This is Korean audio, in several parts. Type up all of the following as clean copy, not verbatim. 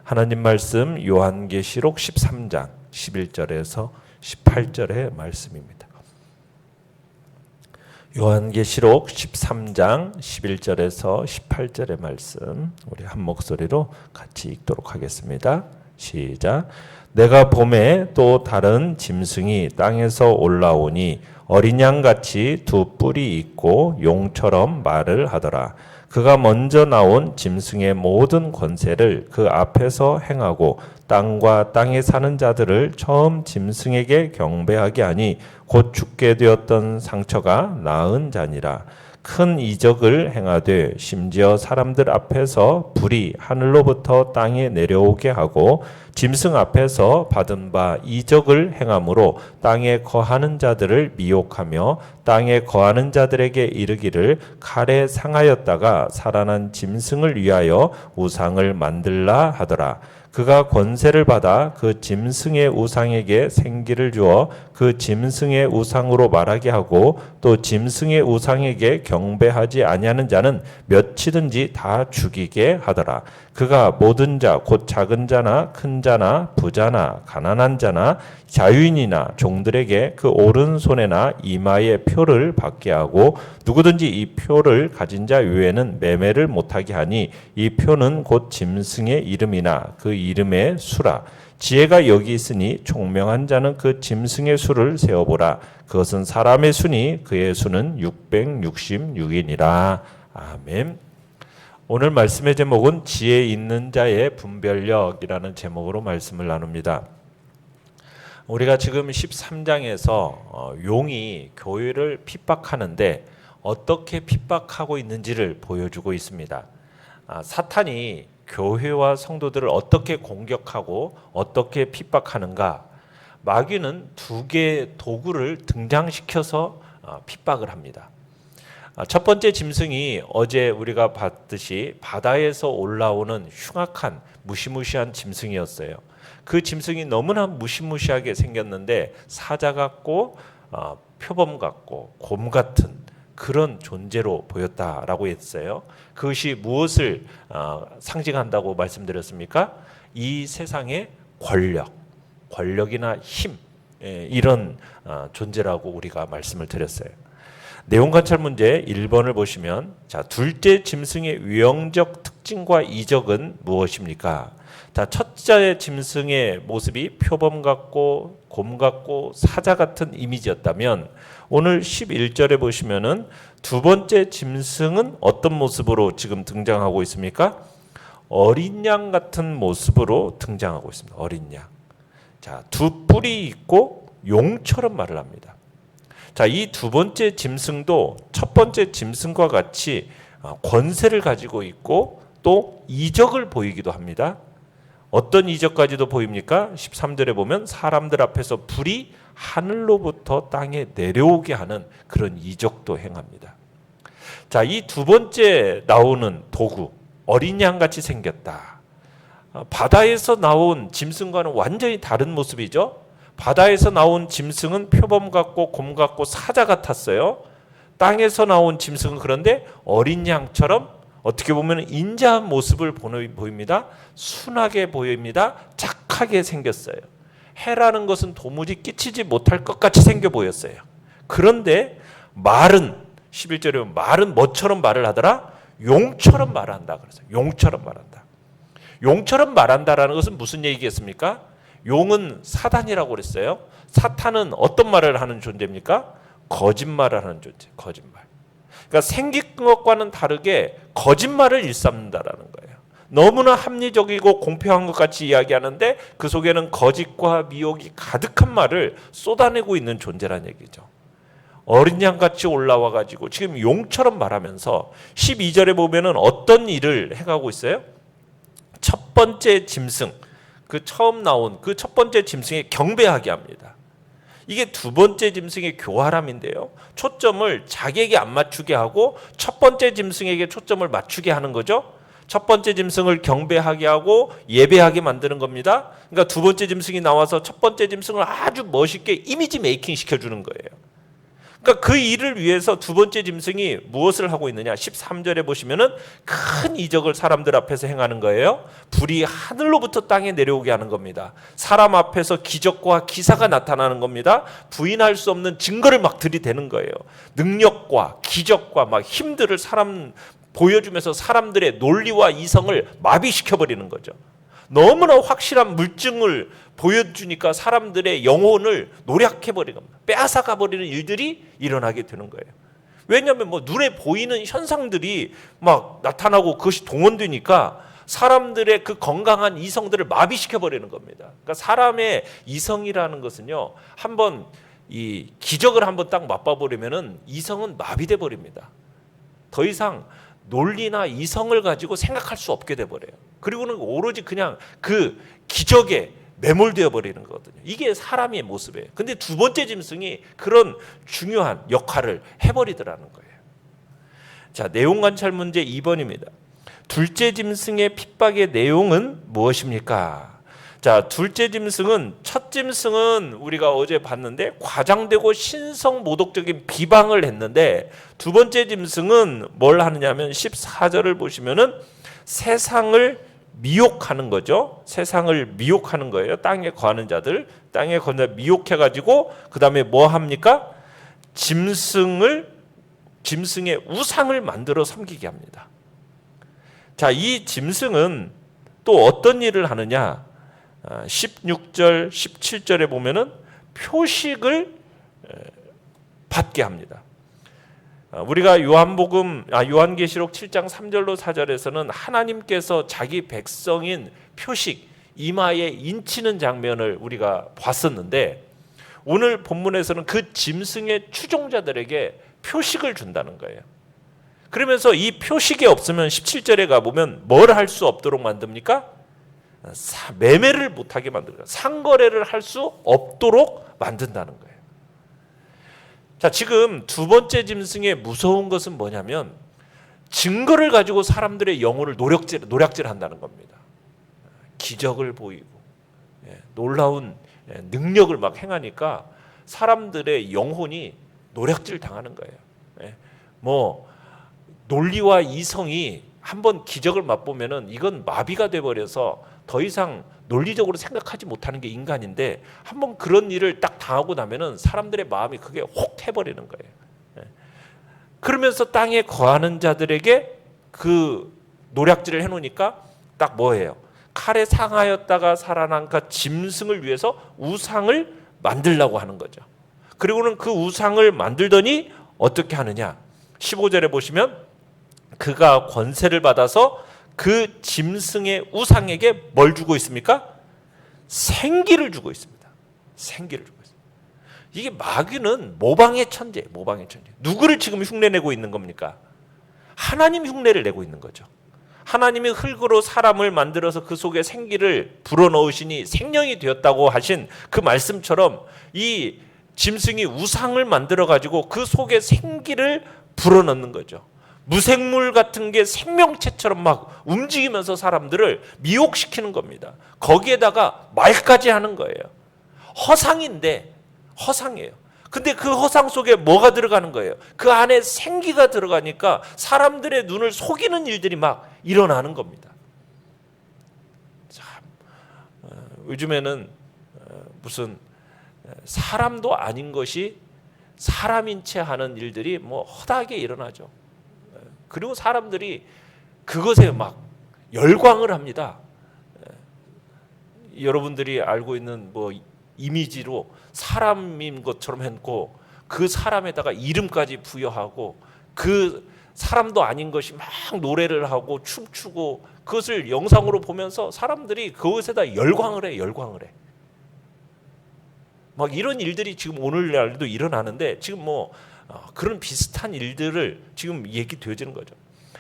하나님 말씀 요한계시록 13장 11절에서 18절의 말씀입니다. 요한계시록 13장 11절에서 18절의 말씀 우리 한 목소리로 같이 읽도록 하겠습니다. 시작. 내가 봄에 또 다른 짐승이 땅에서 올라오니 어린 양같이 두 뿔이 있고 용처럼 말을 하더라. 그가 먼저 나온 짐승의 모든 권세를 그 앞에서 행하고 땅과 땅에 사는 자들을 처음 짐승에게 경배하게 하니 곧 죽게 되었던 상처가 나은 자니라. 큰 이적을 행하되 심지어 사람들 앞에서 불이 하늘로부터 땅에 내려오게 하고 짐승 앞에서 받은 바 이적을 행함으로 땅에 거하는 자들을 미혹하며 땅에 거하는 자들에게 이르기를 칼에 상하였다가 살아난 짐승을 위하여 우상을 만들라 하더라. 그가 권세를 받아 그 짐승의 우상에게 생기를 주어 그 짐승의 우상으로 말하게 하고 또 짐승의 우상에게 경배하지 아니하는 자는 몇이든지 다 죽이게 하더라. 그가 모든 자 곧 작은 자나 큰 자나 부자나 가난한 자나 자유인이나 종들에게 그 오른손에나 이마에 표를 받게 하고 누구든지 이 표를 가진 자 외에는 매매를 못하게 하니 이 표는 곧 짐승의 이름이나 그 이름의 수라. 지혜가 여기 있으니 총명한 자는 그 짐승의 수를 세어보라. 그것은 사람의 수니 그의 수는 666이니라. 아멘. 오늘 말씀의 제목은 지혜 있는 자의 분별력이라는 제목으로 말씀을 나눕니다. 우리가 지금 13장에서 용이 교회를 핍박하는데 어떻게 핍박하고 있는지를 보여주고 있습니다. 사탄이 교회와 성도들을 어떻게 공격하고 어떻게 핍박하는가? 마귀는 두 개의 도구를 등장시켜서 핍박을 합니다. 첫 번째 짐승이 어제 우리가 봤듯이 바다에서 올라오는 흉악한 무시무시한 짐승이었어요. 그 짐승이 너무나 무시무시하게 생겼는데 사자 같고 표범 같고 곰 같은 그런 존재로 보였다라고 했어요. 그것이 무엇을 상징한다고 말씀드렸습니까? 이 세상의 권력이나 힘 이런 존재라고 우리가 말씀을 드렸어요. 내용 관찰 문제 1번을 보시면 자, 둘째 짐승의 유형적 특징과 이적은 무엇입니까? 자, 첫째 짐승의 모습이 표범 같고 곰 같고 사자 같은 이미지였다면 오늘 11절에 보시면은 두 번째 짐승은 어떤 모습으로 지금 등장하고 있습니까? 어린 양 같은 모습으로 등장하고 있습니다. 어린 양. 자, 두 뿔이 있고 용처럼 말을 합니다. 자, 이 두 번째 짐승도 첫 번째 짐승과 같이 권세를 가지고 있고 또 이적을 보이기도 합니다. 어떤 이적까지도 보입니까? 13절에 보면 사람들 앞에서 불이 하늘로부터 땅에 내려오게 하는 그런 이적도 행합니다. 자, 이 두 번째 나오는 도구, 어린 양같이 생겼다. 바다에서 나온 짐승과는 완전히 다른 모습이죠. 바다에서 나온 짐승은 표범 같고 곰 같고 사자 같았어요. 땅에서 나온 짐승은 그런데 어린 양처럼 어떻게 보면 인자한 모습을 보입니다. 순하게 보입니다. 착하게 생겼어요. 해라는 것은 도무지 끼치지 못할 것 같이 생겨 보였어요. 그런데 말은 11절에 보면 말은 뭐처럼 말을 하더라? 용처럼 말한다 그랬어요. 용처럼 말한다. 용처럼 말한다라는 것은 무슨 얘기겠습니까? 용은 사단이라고 그랬어요. 사탄은 어떤 말을 하는 존재입니까? 거짓말을 하는 존재. 거짓말. 그러니까 생긴 것과는 다르게 거짓말을 일삼는다라는 거예요. 너무나 합리적이고 공평한 것 같이 이야기하는데 그 속에는 거짓과 미혹이 가득한 말을 쏟아내고 있는 존재라는 얘기죠. 어린 양같이 올라와 가지고 지금 용처럼 말하면서 12절에 보면은 어떤 일을 해가고 있어요? 첫 번째 짐승, 그 처음 나온 그 첫 번째 짐승에 경배하게 합니다. 이게 두 번째 짐승의 교활함인데요. 초점을 자기에게 안 맞추게 하고 첫 번째 짐승에게 초점을 맞추게 하는 거죠. 첫 번째 짐승을 경배하게 하고 예배하게 만드는 겁니다. 그러니까 두 번째 짐승이 나와서 첫 번째 짐승을 아주 멋있게 이미지 메이킹 시켜주는 거예요. 그러니까 그 일을 위해서 두 번째 짐승이 무엇을 하고 있느냐? 13절에 보시면은 큰 이적을 사람들 앞에서 행하는 거예요. 불이 하늘로부터 땅에 내려오게 하는 겁니다. 사람 앞에서 기적과 기사가 나타나는 겁니다. 부인할 수 없는 증거를 막 들이대는 거예요. 능력과 기적과 막 힘들을 보여주면서 사람들의 논리와 이성을 마비시켜버리는 거죠. 너무나 확실한 물증을 보여주니까 사람들의 영혼을 노략해버리는 겁니다. 빼앗아가버리는 일들이 일어나게 되는 거예요. 왜냐하면 뭐 눈에 보이는 현상들이 막 나타나고 그것이 동원되니까 사람들의 그 건강한 이성들을 마비시켜버리는 겁니다. 그러니까 사람의 이성이라는 것은요, 한번 이 기적을 한번 딱 맛봐버리면은 이성은 마비돼 버립니다. 더 이상 논리나 이성을 가지고 생각할 수 없게 돼버려요. 그리고는 오로지 그냥 그 기적에 매몰되어 버리는 거거든요. 이게 사람의 모습이에요. 근데 두 번째 짐승이 그런 중요한 역할을 해버리더라는 거예요. 자, 내용 관찰 문제 2번입니다. 둘째 짐승의 핍박의 내용은 무엇입니까? 자, 둘째 짐승은, 첫 짐승은 우리가 어제 봤는데 과장되고 신성모독적인 비방을 했는데, 두 번째 짐승은 뭘 하느냐면 14절을 보시면은 세상을 미혹하는 거죠. 세상을 미혹하는 거예요. 땅에 거하는 자들, 땅에 거하는 자 미혹해가지고 그 다음에 뭐 합니까? 짐승의 우상을 만들어 섬기게 합니다. 자, 이 짐승은 또 어떤 일을 하느냐? 16절, 17절에 보면은 표식을 받게 합니다. 우리가 요한계시록 7장 3절로 4절에서는 하나님께서 자기 백성인 표식, 이마에 인치는 장면을 우리가 봤었는데, 오늘 본문에서는 그 짐승의 추종자들에게 표식을 준다는 거예요. 그러면서 이 표식이 없으면 17절에 가보면 뭘 할 수 없도록 만듭니까? 매매를 못하게 만들어요. 상거래를 할 수 없도록 만든다는 거예요. 자, 지금 두 번째 짐승의 무서운 것은 뭐냐면 증거를 가지고 사람들의 영혼을 노략질한다는 겁니다. 기적을 보이고 놀라운 능력을 막 행하니까 사람들의 영혼이 노략질 당하는 거예요. 뭐 논리와 이성이 한번 기적을 맛보면은 이건 마비가 돼버려서 더 이상 논리적으로 생각하지 못하는 게 인간인데, 한번 그런 일을 딱 당하고 나면은 사람들의 마음이 그게 혹 해버리는 거예요. 그러면서 땅에 거하는 자들에게 그 노략질을 해놓으니까 딱 뭐예요? 칼에 상하였다가 살아난가 짐승을 위해서 우상을 만들려고 하는 거죠. 그리고는 그 우상을 만들더니 어떻게 하느냐? 15절에 보시면 그가 권세를 받아서 그 짐승의 우상에게 뭘 주고 있습니까? 생기를 주고 있습니다. 생기를 주고 있습니다. 이게 마귀는 모방의 천재. 누구를 지금 흉내내고 있는 겁니까? 하나님 흉내를 내고 있는 거죠. 하나님이 흙으로 사람을 만들어서 그 속에 생기를 불어넣으시니 생명이 되었다고 하신 그 말씀처럼 이 짐승이 우상을 만들어가지고 그 속에 생기를 불어넣는 거죠. 무생물 같은 게 생명체처럼 막 움직이면서 사람들을 미혹시키는 겁니다. 거기에다가 말까지 하는 거예요. 허상이에요. 근데 그 허상 속에 뭐가 들어가는 거예요? 그 안에 생기가 들어가니까 사람들의 눈을 속이는 일들이 막 일어나는 겁니다. 참, 요즘에는 무슨 사람도 아닌 것이 사람인 채 하는 일들이 뭐 허다하게 일어나죠. 그리고 사람들이 그것에 막 열광을 합니다. 여러분들이 알고 있는 뭐 이미지로 사람인 것처럼 했고 그 사람에다가 이름까지 부여하고 그 사람도 아닌 것이 막 노래를 하고 춤추고 그것을 영상으로 보면서 사람들이 그것에다 열광을 해. 막 이런 일들이 지금 오늘날도 일어나는데 지금 뭐 그런 비슷한 일들을 지금 얘기되어지는 거죠.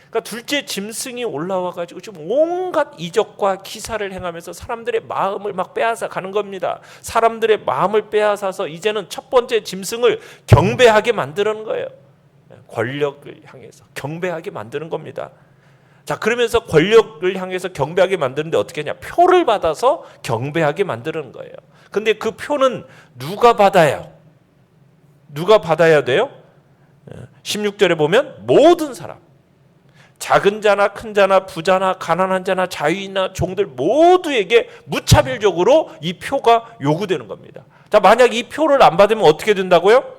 그러니까 둘째 짐승이 올라와 가지고 지금 온갖 이적과 기사를 행하면서 사람들의 마음을 막 빼앗아 가는 겁니다. 사람들의 마음을 빼앗아서 이제는 첫 번째 짐승을 경배하게 만드는 거예요. 권력을 향해서 경배하게 만드는 겁니다. 자, 그러면서 권력을 향해서 경배하게 만드는데 어떻게 하냐? 표를 받아서 경배하게 만드는 거예요. 근데 그 표는 누가 받아요? 누가 받아야 돼요? 16절에 보면 모든 사람, 작은 자나 큰 자나 부자나 가난한 자나 자유인이나 종들 모두에게 무차별적으로 이 표가 요구되는 겁니다. 자, 만약 이 표를 안 받으면 어떻게 된다고요?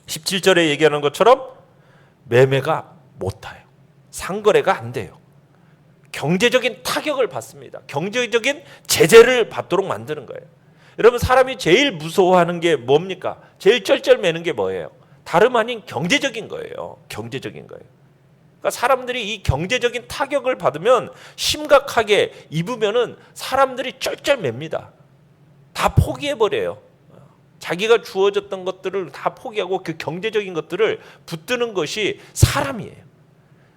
17절에 얘기하는 것처럼 매매가 못 타요. 상거래가 안 돼요. 경제적인 타격을 받습니다. 경제적인 제재를 받도록 만드는 거예요. 여러분, 사람이 제일 무서워하는 게 뭡니까? 제일 쩔쩔매는 게 뭐예요? 다름 아닌 경제적인 거예요. 경제적인 거예요. 그러니까 사람들이 이 경제적인 타격을 받으면 심각하게 입으면은 사람들이 쩔쩔맵니다. 다 포기해버려요. 자기가 주어졌던 것들을 다 포기하고 그 경제적인 것들을 붙드는 것이 사람이에요.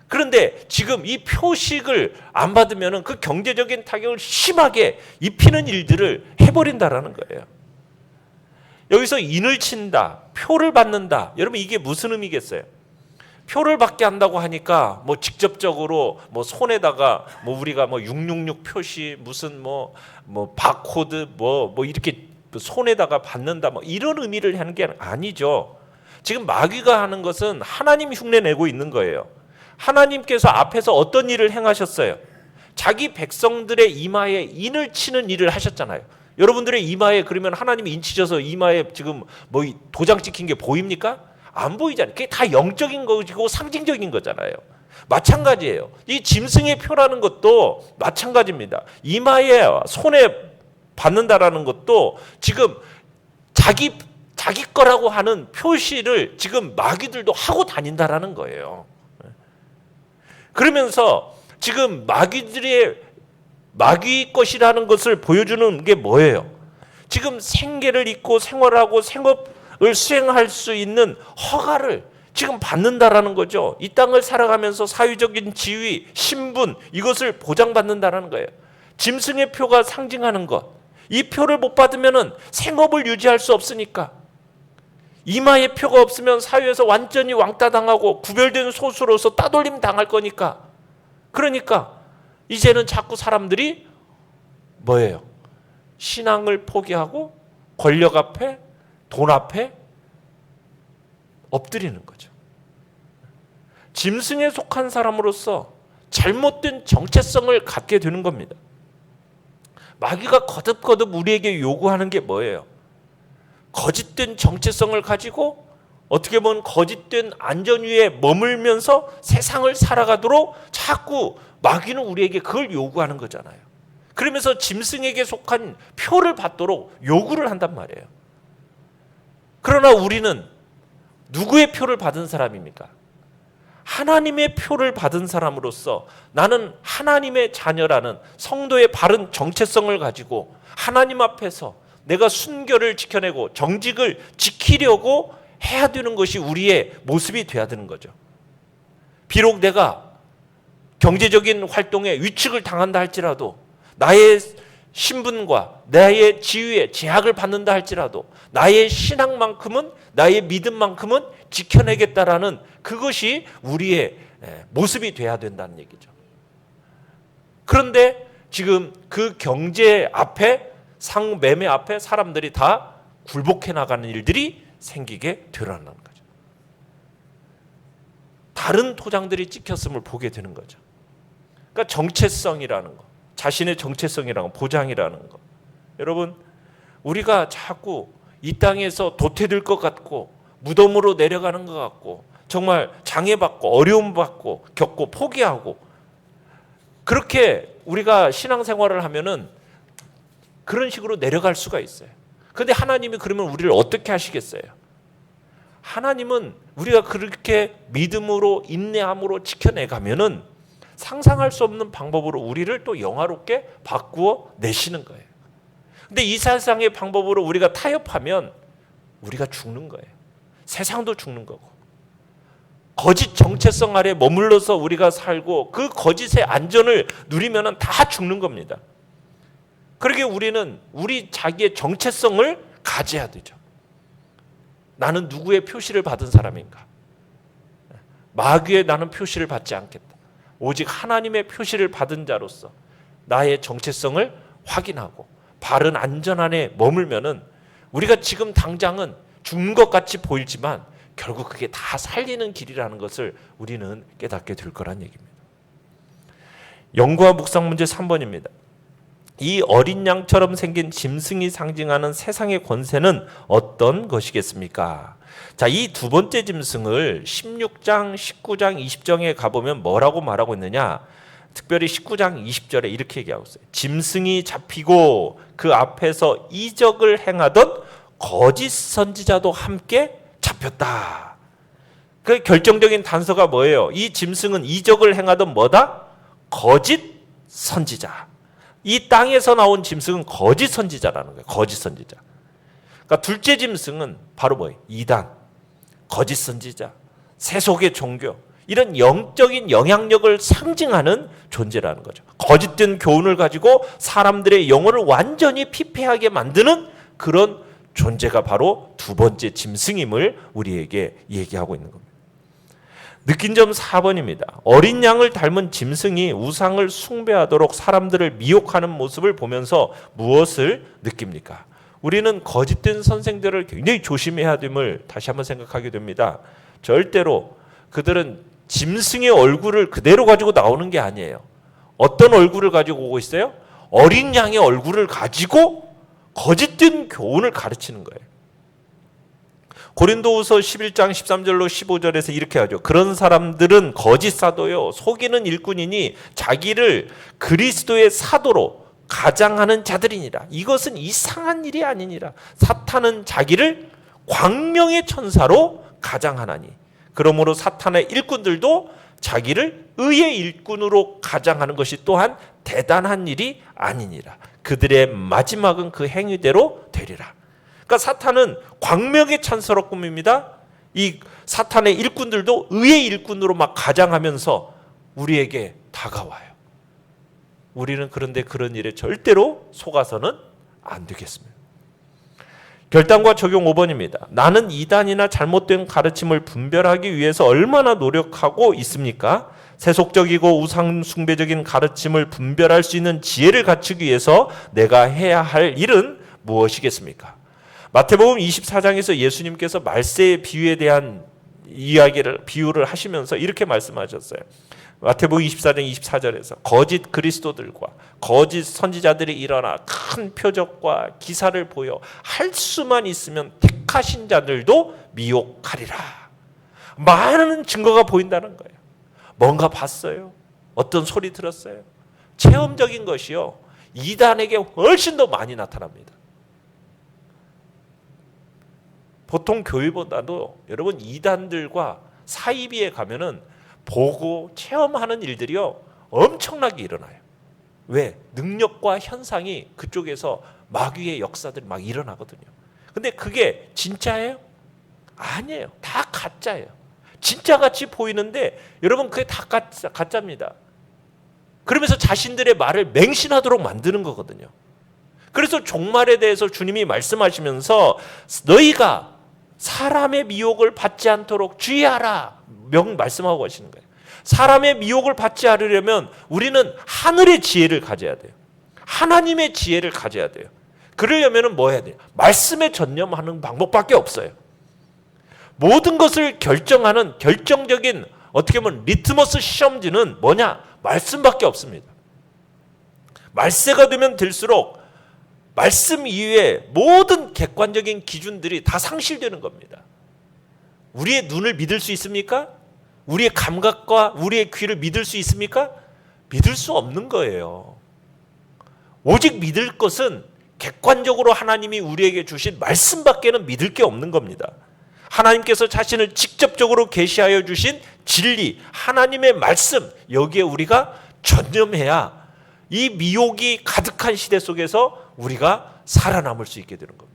그런데 지금 이 표식을 안 받으면 그 경제적인 타격을 심하게 입히는 일들을 해버린다라는 거예요. 여기서 인을 친다, 표를 받는다. 여러분, 이게 무슨 의미겠어요? 표를 받게 한다고 하니까 뭐 직접적으로 뭐 손에다가 뭐 우리가 뭐 666 표시 무슨 뭐 바코드 뭐 이렇게 손에다가 받는다 뭐 이런 의미를 하는 게 아니죠. 지금 마귀가 하는 것은 하나님 흉내 내고 있는 거예요. 하나님께서 앞에서 어떤 일을 행하셨어요? 자기 백성들의 이마에 인을 치는 일을 하셨잖아요. 여러분들의 이마에 그러면 하나님이 인 치셔서 이마에 지금 뭐 도장 찍힌 게 보입니까? 안 보이잖아요. 그게 다 영적인 것이고 상징적인 거잖아요. 마찬가지예요. 이 짐승의 표라는 것도 마찬가지입니다. 이마에 손에 받는다라는 것도 지금 자기 거라고 하는 표시를 지금 마귀들도 하고 다닌다라는 거예요. 그러면서 지금 마귀 것이라는 것을 보여주는 게 뭐예요? 지금 생계를 잇고 생활하고 생업을 수행할 수 있는 허가를 지금 받는다라는 거죠. 이 땅을 살아가면서 사회적인 지위, 신분 이것을 보장받는다라는 거예요. 짐승의 표가 상징하는 것. 이 표를 못 받으면은 생업을 유지할 수 없으니까. 이마에 표가 없으면 사회에서 완전히 왕따당하고 구별된 소수로서 따돌림 당할 거니까. 그러니까 이제는 자꾸 사람들이 뭐예요? 신앙을 포기하고 권력 앞에, 돈 앞에 엎드리는 거죠. 짐승에 속한 사람으로서 잘못된 정체성을 갖게 되는 겁니다. 마귀가 거듭거듭 우리에게 요구하는 게 뭐예요? 거짓된 정체성을 가지고 어떻게 보면 거짓된 안전 위에 머물면서 세상을 살아가도록 자꾸 마귀는 우리에게 그걸 요구하는 거잖아요. 그러면서 짐승에게 속한 표를 받도록 요구를 한단 말이에요. 그러나 우리는 누구의 표를 받은 사람입니까? 하나님의 표를 받은 사람으로서 나는 하나님의 자녀라는 성도의 바른 정체성을 가지고 하나님 앞에서 내가 순결을 지켜내고 정직을 지키려고 해야 되는 것이 우리의 모습이 돼야 되는 거죠. 비록 내가 경제적인 활동에 위축을 당한다 할지라도 나의 신분과 나의 지위에 제약을 받는다 할지라도 나의 신앙만큼은 나의 믿음만큼은 지켜내겠다라는 그것이 우리의 모습이 돼야 된다는 얘기죠. 그런데 지금 그 경제 앞에 상매매 앞에 사람들이 다 굴복해 나가는 일들이 생기게 되라는 거죠. 다른 토장들이 찍혔음을 보게 되는 거죠. 그러니까 정체성이라는 거, 자신의 정체성이라는 거, 보장이라는 거. 여러분, 우리가 자꾸 이 땅에서 도태될 것 같고 무덤으로 내려가는 것 같고 정말 장애받고 어려움 받고 겪고 포기하고 그렇게 우리가 신앙생활을 하면은 그런 식으로 내려갈 수가 있어요. 그런데 하나님이 그러면 우리를 어떻게 하시겠어요? 하나님은 우리가 그렇게 믿음으로 인내함으로 지켜내가면은 상상할 수 없는 방법으로 우리를 또 영화롭게 바꾸어 내시는 거예요. 근데 이 세상의 방법으로 우리가 타협하면 우리가 죽는 거예요. 세상도 죽는 거고. 거짓 정체성 아래 머물러서 우리가 살고 그 거짓의 안전을 누리면은 다 죽는 겁니다. 그러게 우리는 우리 자기의 정체성을 가져야 되죠. 나는 누구의 표시를 받은 사람인가? 마귀의 나는 표시를 받지 않겠다. 오직 하나님의 표시를 받은 자로서 나의 정체성을 확인하고 바른 안전 안에 머물면은 우리가 지금 당장은 죽는 것 같이 보이지만 결국 그게 다 살리는 길이라는 것을 우리는 깨닫게 될 거란 얘기입니다. 연구와 묵상 문제 3번입니다. 이 어린 양처럼 생긴 짐승이 상징하는 세상의 권세는 어떤 것이겠습니까? 자, 이 두 번째 짐승을 16장, 19장, 20장에 가보면 뭐라고 말하고 있느냐? 특별히 19장 20절에 이렇게 얘기하고 있어요. 짐승이 잡히고 그 앞에서 이적을 행하던 거짓 선지자도 함께 잡혔다. 그 결정적인 단서가 뭐예요? 이 짐승은 이적을 행하던 뭐다? 거짓 선지자. 이 땅에서 나온 짐승은 거짓 선지자라는 거예요. 거짓 선지자. 그러니까 둘째 짐승은 바로 뭐예요? 이단, 거짓 선지자, 세속의 종교, 이런 영적인 영향력을 상징하는 존재라는 거죠. 거짓된 교훈을 가지고 사람들의 영혼을 완전히 피폐하게 만드는 그런 존재가 바로 두 번째 짐승임을 우리에게 얘기하고 있는 겁니다. 느낀 점 4번입니다. 어린 양을 닮은 짐승이 우상을 숭배하도록 사람들을 미혹하는 모습을 보면서 무엇을 느낍니까? 우리는 거짓된 선생들을 굉장히 조심해야 됨을 다시 한번 생각하게 됩니다. 절대로 그들은 짐승의 얼굴을 그대로 가지고 나오는 게 아니에요. 어떤 얼굴을 가지고 오고 있어요? 어린 양의 얼굴을 가지고 거짓된 교훈을 가르치는 거예요. 고린도후서 11장 13절로 15절에서 이렇게 하죠. 그런 사람들은 거짓 사도요, 속이는 일꾼이니 자기를 그리스도의 사도로 가장하는 자들이니라. 이것은 이상한 일이 아니니라. 사탄은 자기를 광명의 천사로 가장하나니 그러므로 사탄의 일꾼들도 자기를 의의 일꾼으로 가장하는 것이 또한 대단한 일이 아니니라. 그들의 마지막은 그 행위대로 되리라. 그러니까 사탄은 광명의 천사로 꾸밉니다. 이 사탄의 일꾼들도 의의 일꾼으로 막 가장하면서 우리에게 다가와요. 우리는 그런데 그런 일에 절대로 속아서는 안 되겠습니다. 결단과 적용 5번입니다. 나는 이단이나 잘못된 가르침을 분별하기 위해서 얼마나 노력하고 있습니까? 세속적이고 우상 숭배적인 가르침을 분별할 수 있는 지혜를 갖추기 위해서 내가 해야 할 일은 무엇이겠습니까? 마태복음 24장에서 예수님께서 말세의 비유에 대한 비유를 하시면서 이렇게 말씀하셨어요. 마태복음 24장 24절에서 거짓 그리스도들과 거짓 선지자들이 일어나 큰 표적과 기사를 보여 할 수만 있으면 택하신 자들도 미혹하리라. 많은 증거가 보인다는 거예요. 뭔가 봤어요? 어떤 소리 들었어요? 체험적인 것이요, 이단에게 훨씬 더 많이 나타납니다. 보통 교회보다도 여러분 이단들과 사이비에 가면은 보고 체험하는 일들이요 엄청나게 일어나요. 왜? 능력과 현상이 그쪽에서 마귀의 역사들이 막 일어나거든요. 근데 그게 진짜예요? 아니에요. 다 가짜예요. 진짜같이 보이는데 여러분 그게 다 가짜입니다. 그러면서 자신들의 말을 맹신하도록 만드는 거거든요. 그래서 종말에 대해서 주님이 말씀하시면서 너희가 사람의 미혹을 받지 않도록 주의하라 말씀하고 가시는 거예요. 사람의 미혹을 받지 않으려면 우리는 하늘의 지혜를 가져야 돼요. 하나님의 지혜를 가져야 돼요. 그러려면 뭐 해야 돼요? 말씀에 전념하는 방법밖에 없어요. 모든 것을 결정하는 결정적인 어떻게 보면 리트머스 시험지는 뭐냐? 말씀밖에 없습니다. 말세가 되면 될수록 말씀 이외에 모든 객관적인 기준들이 다 상실되는 겁니다. 우리의 눈을 믿을 수 있습니까? 우리의 감각과 우리의 귀를 믿을 수 있습니까? 믿을 수 없는 거예요. 오직 믿을 것은 객관적으로 하나님이 우리에게 주신 말씀밖에는 믿을 게 없는 겁니다. 하나님께서 자신을 직접적으로 계시하여 주신 진리, 하나님의 말씀, 여기에 우리가 전념해야 이 미혹이 가득한 시대 속에서 우리가 살아남을 수 있게 되는 겁니다.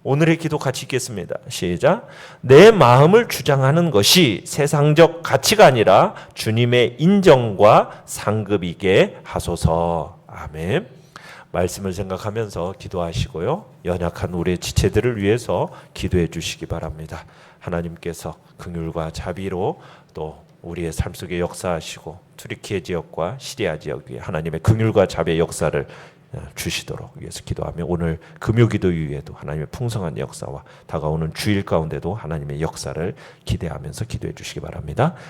오늘의 기도 같이 읽겠습니다. 시작. 내 마음을 주장하는 것이 세상적 가치가 아니라 주님의 인정과 상급이게 하소서. 아멘. 말씀을 생각하면서 기도하시고요. 연약한 우리의 지체들을 위해서 기도해 주시기 바랍니다. 하나님께서 긍휼과 자비로 또 우리의 삶 속에 역사하시고 투르키예 지역과 시리아 지역 위에 하나님의 긍휼과 자비의 역사를 주시도록 위해서 기도하며 오늘 금요기도 이후에도 하나님의 풍성한 역사와 다가오는 주일 가운데도 하나님의 역사를 기대하면서 기도해 주시기 바랍니다.